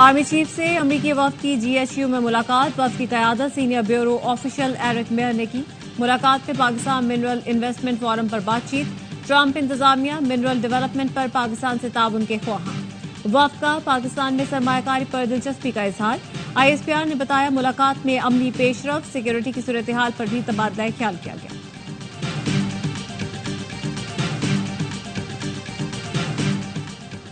Army chief से अमरीकी वफ्द की GHQ में मुलाकात। वफ्द की क़यादत senior bureau official Eric Meyer ने की। मुलाकात में पाकिस्तान मिनरल इन्वेस्टमेंट फोरम पर बातचीत। ट्रंप इंतजामिया मिनरल डेवलपमेंट पर पाकिस्तान से ताउन के ख्वाहां। वफ्द का पाकिस्तान में सरमायाकारी पर दिलचस्पी का इजहार। ISPR ने बताया मुलाकात में अमली पेशरफ, सिक्योरिटी की सूरत हाल पर भी तबादला ख्याल किया गया।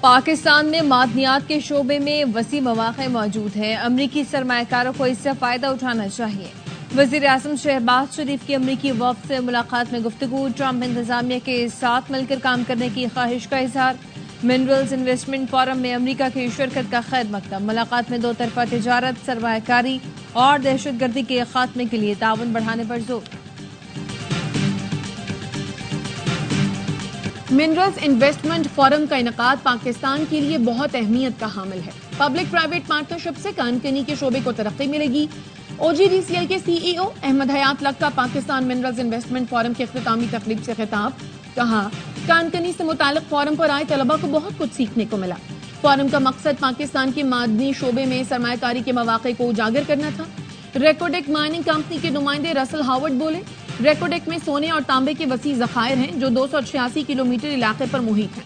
पाकिस्तान में मादनियात के शोबे में वसी मौक़े मौजूद हैं। अमरीकी सरमायाकारों को इससे फायदा उठाना चाहिए। वज़ीर आज़म शहबाज शरीफ की अमरीकी वफ्द से मुलाकात में गुफ्तगू। ट्रंप इंतजामिया के साथ मिलकर काम करने की ख्वाहिश का इजहार। मिनरल्स इन्वेस्टमेंट फोरम में अमरीका की शिरकत का खैर मकतब। मुलाकात में दो तरफा तिजारत, सरमायाकारी और दहशतगर्दी के खात्मे के लिए ताउन बढ़ाने पर जोर। मिनरल्स इन्वेस्टमेंट फोरम का इनेकाद पाकिस्तान के लिए बहुत अहमियत का हामिल है। पब्लिक प्राइवेट पार्टनरशिप से कानकनी के शोबे को तरक्की मिलेगी। OGDCL के CEO अहमद हयात लक का पाकिस्तान मिनरल्स इन्वेस्टमेंट फोरम के इख्तितामी तकरीब से खिताब। कहा, कानकनी से मुतालिक फोरम पर आए तलबा को बहुत कुछ सीखने को मिला। फोरम का मकसद पाकिस्तान के मादनी शोबे में सरमायाकारी के मौके को उजागर करना था। रेकोडेक माइनिंग कंपनी के नुमाइंदे रसल हावर्ड बोले, रेकोडेक में सोने और तांबे के वसी जखायर हैं जो 286 किलोमीटर इलाके पर मुहित हैं।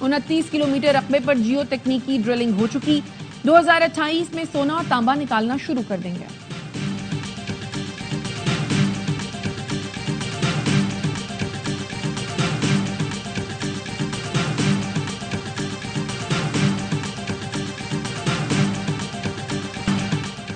29 किलोमीटर रकबे पर जियो तकनीकी ड्रिलिंग हो चुकी। 2028 में सोना और तांबा निकालना शुरू कर देंगे।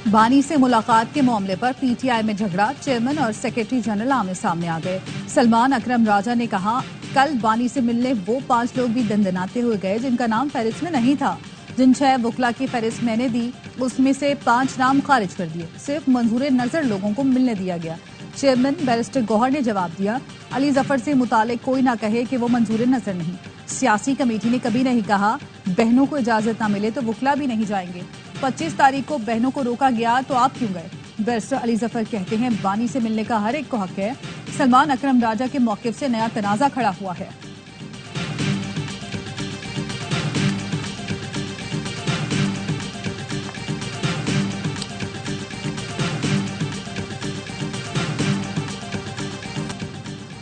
बानी से मुलाकात के मामले पर PTI में झगड़ा। चेयरमैन और सेक्रेटरी जनरल आमने सामने आ गए। सलमान अकरम राजा ने कहा, कल बानी से मिलने वो 5 लोग भी दंदनाते हुए गए जिनका नाम फहरिस्त में नहीं था। जिन 6 वकला की फहरिस्त मैंने दी उसमें से 5 नाम खारिज कर दिए। सिर्फ मंजूर नजर लोगों को मिलने दिया गया। चेयरमैन बैरिस्टर गौहर ने जवाब दिया, अली जफर से मुतालिक कोई ना कहे कि वो मंजूर नजर नहीं। सियासी कमेटी ने कभी नहीं कहा बहनों को इजाजत ना मिले तो वकला भी नहीं जाएंगे। 25 तारीख को बहनों को रोका गया तो आप क्यों गए? बैरिस्टर अली जफर कहते हैं बानी से मिलने का हर एक को हक है। सलमान अकरम राजा के मौकिफ से नया तनाजा खड़ा हुआ है।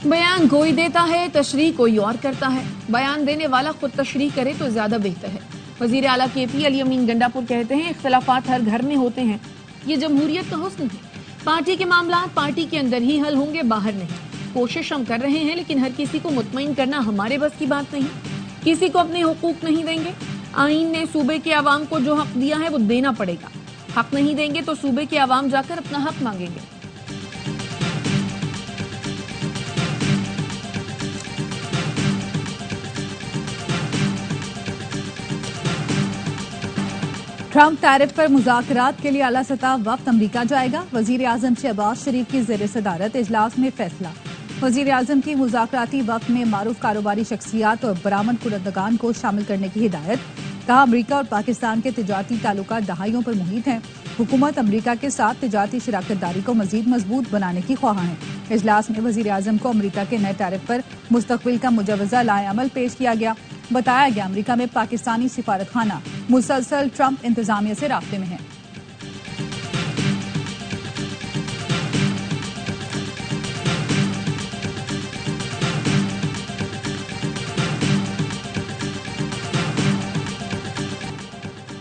बयान कोई देता है, तशरीह कोई और करता है। बयान देने वाला खुद तशरीह करे तो ज्यादा बेहतर है। वजीर आला KP अली अमीन गंडापुर कहते हैं, इख्तिलाफात हर घर में होते हैं, ये जमहूरियत का हुस्न है। पार्टी के मामला पार्टी के अंदर ही हल होंगे, बाहर नहीं। कोशिश हम कर रहे हैं, लेकिन हर किसी को मुतमईन करना हमारे बस की बात नहीं। किसी को अपने हुकूक नहीं देंगे। आईन ने सूबे के अवाम को जो हक दिया है वो देना पड़ेगा। हक नहीं देंगे तो सूबे के अवाम जाकर अपना हक मांगेंगे। ट्रंप टैरिफ पर मुज़ाकरात के लिए आला सतह वफ्द अमरीका जाएगा। वजीर आजम शहबाज शरीफ की ज़ेर सदारत इजलास में फैसला। वजीर आजम की मुज़ाकराती वफ्द में मारूफ कारोबारी शख्सियात और बरामद कुनदगान को शामिल करने की हिदायत। कहा, अमरीका और पाकिस्तान के तिजारती ताल्लुकात दहाइयों पर मुहित हैं। हुकूमत अमरीका के साथ तिजारती शराकतदारी को मजीद मजबूत बनाने की ख्वाह है। इजलास में वजीर आजम को अमरीका के नए टैरिफ पर मुस्तकबिल का मुजवजा लाए अमल पेश किया गया। बताया गया अमरीका में पाकिस्तानी सिफारत खाना मुसलसल ट्रंप इंतजामिया से राब्ते में है।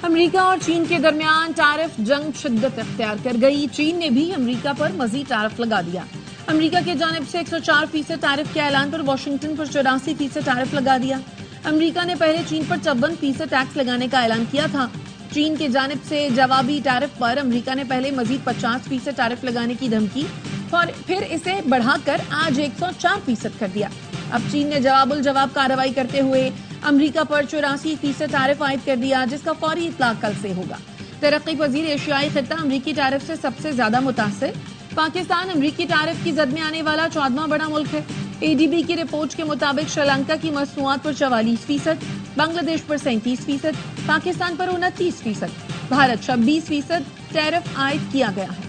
अमरीका और चीन के दरमियान टैरिफ जंग शिद्दत इख्तियार कर गई। चीन ने भी अमरीका पर मजीद टैरिफ लगा दिया। अमरीका की जानिब से 104% टैरिफ के ऐलान पर वाशिंगटन पर 84% टैरिफ लगा दिया। अमरीका ने पहले चीन पर 54% टैक्स लगाने का ऐलान किया था। चीन की जानिब से जवाबी टैरिफ पर अमरीका ने पहले मजीद 50% टैरिफ लगाने की धमकी और फिर इसे बढ़ाकर आज 104% कर दिया। अब चीन ने जवाबुल जवाब कार्रवाई करते हुए अमरीका पर 84% टैरिफ आयद कर दिया, जिसका फौरी इतलाक कल से होगा। तरक्की पजीर एशियाई खित्ता अमरीकी टैरिफ से सबसे ज्यादा मुतासिर। पाकिस्तान अमरीकी टैरिफ की जद में आने वाला 14वां बड़ा मुल्क है। ADB की रिपोर्ट के मुताबिक श्रीलंका की मसनूआत पर 44%, बांग्लादेश पर 37%, पाकिस्तान पर 29%, भारत 26% टैरिफ आयद किया गया है।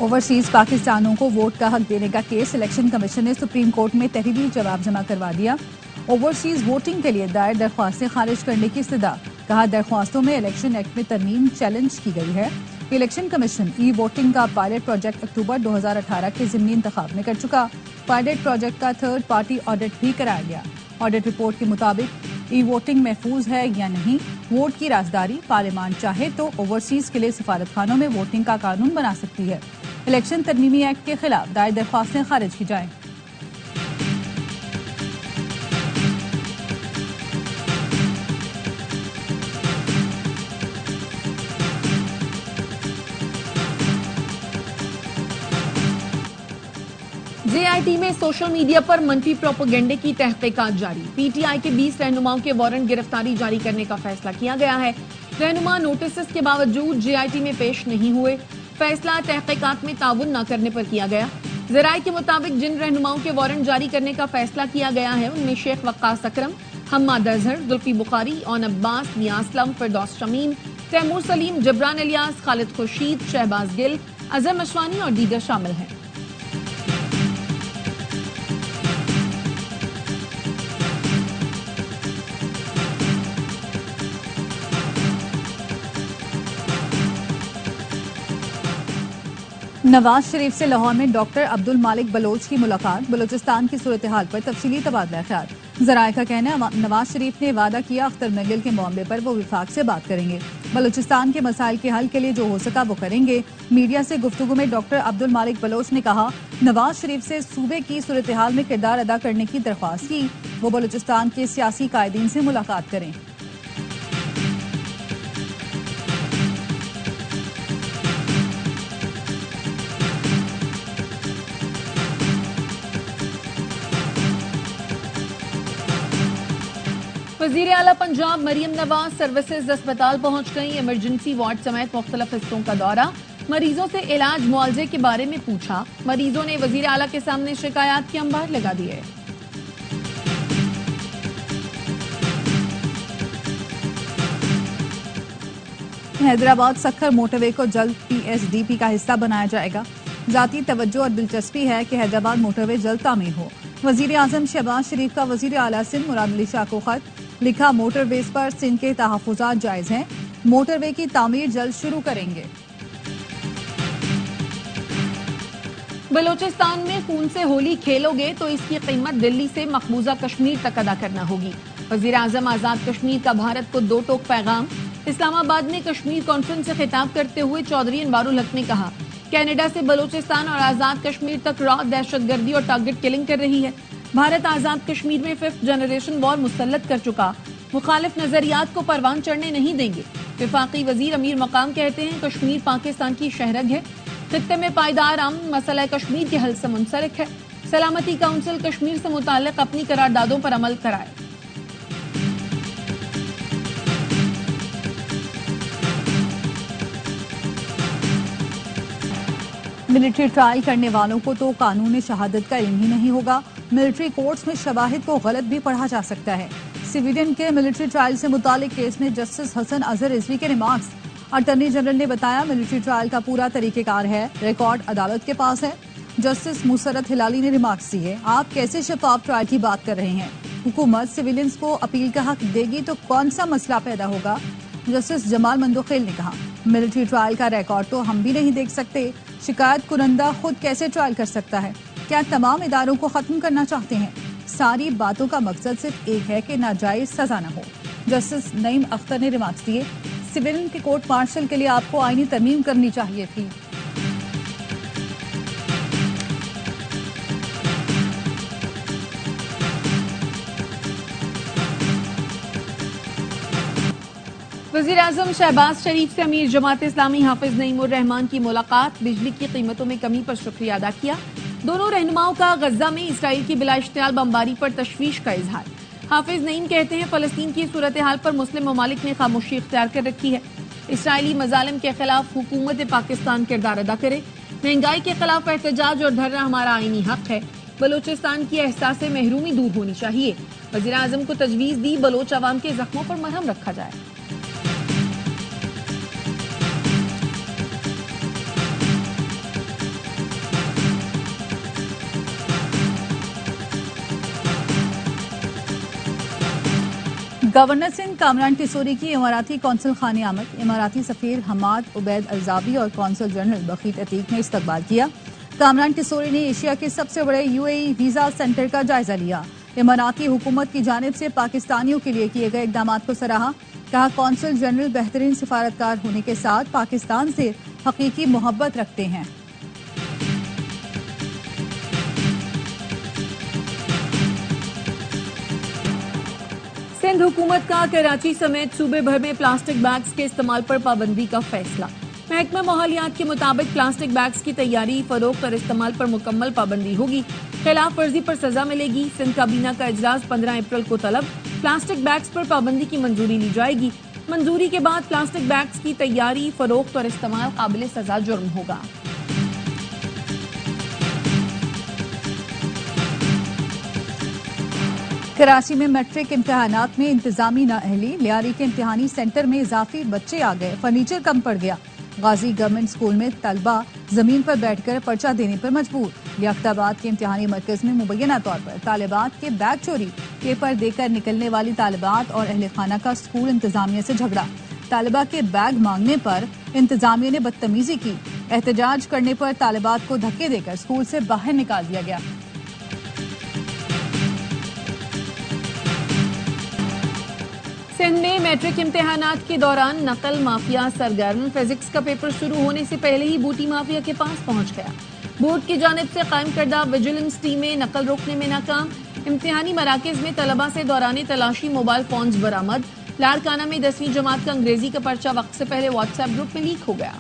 ओवरसीज पाकिस्तानों को वोट का हक देने का केस इलेक्शन कमीशन ने सुप्रीम कोर्ट में तहरीरी जवाब जमा करवा दिया। ओवरसीज वोटिंग के लिए दायर दरख्वास्तें खारिज करने की इस्तदा। कहा, दरख्वास्तों में इलेक्शन एक्ट में तरमीम चैलेंज की गई है। इलेक्शन कमीशन ई वोटिंग का पायलट प्रोजेक्ट अक्टूबर 2018 के ज़िमनी इंतखाब में कर चुका। पायलट प्रोजेक्ट का थर्ड पार्टी ऑडिट भी कराया गया। ऑडिट रिपोर्ट के मुताबिक ई वोटिंग महफूज है या नहीं, वोट की राजदारी पार्लियामान चाहे तो ओवरसीज के लिए सफारत खानों में वोटिंग का कानून बना सकती है। इलेक्शन तरमीमी एक्ट के खिलाफ दायर दरख्वास्तें खारिज की जाएं। जेआईटी में सोशल मीडिया पर मनफी प्रोपेगेंडे की तहकीकात जारी। पीटीआई के 20 रहनुमाओं के वारंट गिरफ्तारी जारी करने का फैसला किया गया है। रहनुमा नोटिस के बावजूद जेआईटी में पेश नहीं हुए। फैसला तहकीकात में ताउन न करने पर किया गया। जराये के मुताबिक जिन रहनुमाओं के वारंट जारी करने का फैसला किया गया है उनमें शेख वक्कास अकरम, हम्माद अजहर, जुल्फी बुखारी, ओन अब्बास, नियासलम, फिरदौस शमीम, तैमूर सलीम, जबरान इलियास, खालिद खुर्शीद, शहबाज गिल, अजहर मशवानी और दीगर शामिल हैं। नवाज शरीफ से लाहौर में डॉक्टर अब्दुल मालिक बलोच की मुलाकात। बलोचिस्तान की सूरत हाल पर तफसीली तबादला ख्याल। जराये का कहना है नवाज शरीफ ने वादा किया अख्तर मैगिल के मामले पर वो विफाक से बात करेंगे। बलोचिस्तान के मसाइल के हल के लिए जो हो सका वो करेंगे। मीडिया से गुफ्तगू में डॉक्टर अब्दुल मालिक बलोच ने कहा, नवाज शरीफ से सूबे की सूरत हाल में किरदार अदा करने की दरख्वास्त की। वो बलोचिस्तान के सियासी कायदीन से मुलाकात करें। वजीर आला पंजाब मरियम नवाज सर्विसेज अस्पताल पहुंच गई। इमरजेंसी वार्ड समेत मुख्तलिफ हिस्सों का दौरा। मरीजों से इलाज मुआवजे के बारे में पूछा। मरीजों ने वजीर आला के सामने शिकायत के अंबार लगा दिए। हैदराबाद सक्खर मोटरवे को जल्द पीएसडीपी का हिस्सा बनाया जाएगा। जाती तवज्जो और दिलचस्पी है कि हैदराबाद मोटरवे जल्द तामीर हो। वजीर आजम शहबाज शरीफ का वजीर आला सिंध मुराद अली शाह को खत लिखा, मोटरवेज पर सिंध के तहफुजात जायज हैं। मोटरवे की तामीर जल्द शुरू करेंगे। बलोचिस्तान में खून से होली खेलोगे तो इसकी कीमत दिल्ली से मकबूजा कश्मीर तक अदा करना होगी। वजीर आजम आजाद कश्मीर का भारत को दो टोक पैगाम। इस्लामाबाद में कश्मीर कॉन्फ्रेंस से खिताब करते हुए चौधरी अनवारुल हक ने कहा, कनाडा से बलोचिस्तान और आजाद कश्मीर तक रात दहशतगर्दी और टारगेट किलिंग कर रही है। भारत आजाद कश्मीर में 5th जनरेशन वॉर मुसल्लत कर चुका। मुखालिफ नजरियात को परवान चढ़ने नहीं देंगे। विफाकी वजीर अमीर मकाम कहते हैं, कश्मीर पाकिस्तान की शहरग है। खित्ते में पायदार अमन मसला कश्मीर के हल से मुंसलिक है। सलामती काउंसिल कश्मीर से मुताल्लिक अपनी करारदादों पर अमल कराए। मिलिट्री ट्रायल करने वालों को तो कानून शहादत का इल्म ही नहीं होगा। मिलिट्री कोर्ट्स में शवाहिद को गलत भी पढ़ा जा सकता है। सिविलियन के मिलिट्री ट्रायल से मुतालिक केस में जस्टिस हसन अजहर रिजवी के रिमार्क्स। अटॉर्नी जनरल ने बताया, मिलिट्री ट्रायल का पूरा तरीकेकार है, रिकॉर्ड अदालत के पास है। जस्टिस मुसरत हिलाली ने रिमार्क्स दिए, आप कैसे शफाफ ट्रायल की बात कर रहे हैं? हुकूमत सिविलियंस को अपील का हक देगी तो कौन सा मसला पैदा होगा? जस्टिस जमाल मंदोखेल ने कहा, मिलिट्री ट्रायल का रिकॉर्ड तो हम भी नहीं देख सकते। शिकायत कुरंदा खुद कैसे ट्रायल कर सकता है? क्या तमाम इदारों को खत्म करना चाहते हैं? सारी बातों का मकसद सिर्फ एक है कि नाजायज सजा न हो। जस्टिस नईम अख्तर ने रिमार्क्स दिए, सिविलियन के कोर्ट मार्शल के लिए आपको आईनी तरमीम करनी चाहिए थी। वजीर आजम शहबाज शरीफ से अमीर जमात इस्लामी हाफिज नईमुर रहमान की मुलाकात। बिजली की कीमतों में कमी पर शुक्रिया अदा किया। दोनों रहनुमाओं का गजा में इसराइल की बिला इश्तियाल बमबारी पर तशवीश का इजहार। हाफिज नईम कहते हैं, फलस्तीन की सूरत हाल पर मुस्लिम ममालिक ने खामोशी इख्तियार कर रखी है। इसराइली मजालिम के खिलाफ हुकूमत पाकिस्तान किरदार अदा करे। महंगाई के खिलाफ एहतजाज और धरना हमारा आईनी हक है। बलोचिस्तान की एहसास महरूमी दूर होनी चाहिए। वजीर आजम को तजवीज दी, बलोच अवाम के जख्मों पर मरहम रखा जाए। गवर्नर सिंध कामरान टिसोरी की इमाराती कौंसल खाने आमद। इमाराती सफीर हमाद उबैद अलजाबी और कौंसल जनरल बखीत अतीक ने इस्तकबाल किया। कामरान टिसोरी ने एशिया के सबसे बड़े यूएई वीजा सेंटर का जायजा लिया। इमाराती हुकूमत की जानिब से पाकिस्तानियों के लिए किए गए इकदाम को सराहा। कहा, कौंसल जनरल बेहतरीन सिफारतकार होने के साथ पाकिस्तान से हकीकी मोहब्बत रखते हैं। सिंध हुकूमत का कराची समेत सूबे भर में प्लास्टिक बैग्स के इस्तेमाल पर पाबंदी का फैसला। महकमा माहौलियात के मुताबिक प्लास्टिक बैग्स की तैयारी, फरोख्त और इस्तेमाल पर मुकम्मल पाबंदी होगी। खिलाफ वर्जी पर सजा मिलेगी। सिंध काबीना का इजलास 15 अप्रैल को तलब। प्लास्टिक बैग्स पर पाबंदी की मंजूरी ली जाएगी। मंजूरी के बाद प्लास्टिक बैग्स की तैयारी, फरोख्त और इस्तेमाल काबिल सजा जुर्म होगा। कराची में मैट्रिक इम्तिहानात में इंतजामी नाअहली, लियारी के इम्तिहानी सेंटर में इजाफी बच्चे आ गए, फर्नीचर कम पड़ गया। गाजी गवर्नमेंट स्कूल में तलबा जमीन पर बैठकर पर्चा देने पर मजबूर। लियाकताबाद के इम्तिहानी मरकज में मुबैना तौर पर तालिबात के बैग चोरी, पेपर देकर निकलने वाली तालिबात और अहले खाना का स्कूल इंतजामिया से झगड़ा। तालिबा के बैग मांगने पर इंतजामिया ने बदतमीजी की। एहतजाज करने पर तालिबात को धक्के देकर स्कूल से बाहर निकाल दिया गया। सिंध में मैट्रिक इम्तिहानात के दौरान नकल माफिया सरगर्म। फिजिक्स का पेपर शुरू होने से पहले ही बूटी माफिया के पास पहुंच गया। बोर्ड की जानिब से कायम करदा विजिलेंस टीमें नकल रोकने में नाकाम। इम्तिहानी मराकज में तलबा से दौरान तलाशी मोबाइल फोन्स बरामद। लाड़काना में 10वीं जमात का अंग्रेजी का पर्चा वक्त से पहले व्हाट्सएप ग्रुप में लीक हो गया।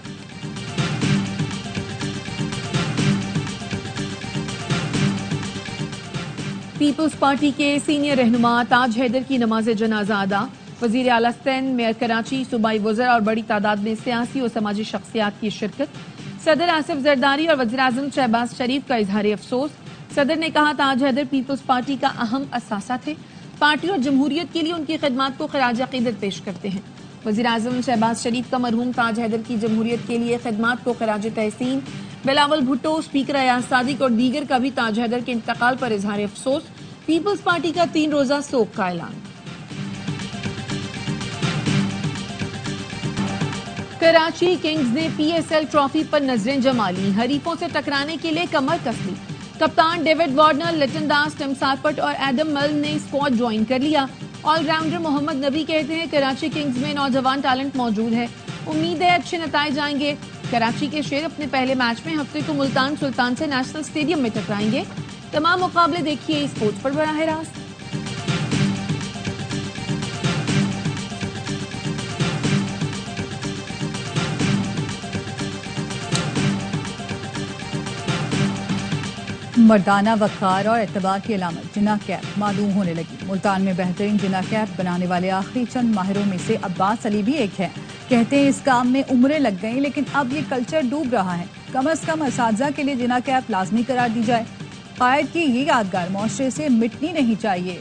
पीपल्स पार्टी के सीनियर रहनुमा ताज हैदर की नमाज जनाजा अदा। वजीर आला सिंध, मेयर कराची, सूबाई वज़र और बड़ी तादाद में सियासी और समाजी शख्सियात की शिरकत। सदर आसिफ जरदारी और वज़ीर आज़म शहबाज शरीफ का इजहार अफसोस। सदर ने कहा, ताज हैदर पीपल्स पार्टी का अहम असासा थे। पार्टी और जमहूरियत के लिए उनकी खिदमत को खराज अकीदत पेश करते हैं। वज़ीर आज़म शहबाज शरीफ का मरहूम ताज हैदर की जमहूरियत के लिए खिदमत को खराज तहसीन। बिलावल भुट्टो, स्पीकर अयाज सादिक और दीगर का भी ताज हैदर के इंतकाल पर इजहार अफसोस। पीपल्स पार्टी का 3 रोजा शोक का ऐलान। कराची किंग्स ने पीएसएल ट्रॉफी पर नजरें जमा ली। हरीफों से टकराने के लिए कमर कस ली। कप्तान डेविड वार्नर, लिटन दास, टिम सारपट और एडम मिल ने स्क्वाड ज्वाइन कर लिया। ऑलराउंडर मोहम्मद नबी कहते हैं, कराची किंग्स में नौजवान टैलेंट मौजूद है। उम्मीद है अच्छे नताइज आएंगे। कराची के शेर अपने पहले मैच में हफ्ते को मुल्तान सुल्तान से नेशनल स्टेडियम में टकराएंगे। तमाम मुकाबले देखिए स्पोर्ट्स पर बराह रास्त। मर्दाना वक़ार और एतबार की अलामत जिना कैप मालूम होने लगी। मुल्तान में बेहतरीन जिना कैप बनाने वाले आखिरी चंद माहिरों में से अब्बास अली भी एक है। कहते हैं इस काम में उम्रें लग गई, लेकिन अब ये कल्चर डूब रहा है। कम अज कम असातिज़ा के लिए जिना कैप लाजमी करार दी जाए। कायद की ये यादगार मुआशरे से मिटनी नहीं चाहिए।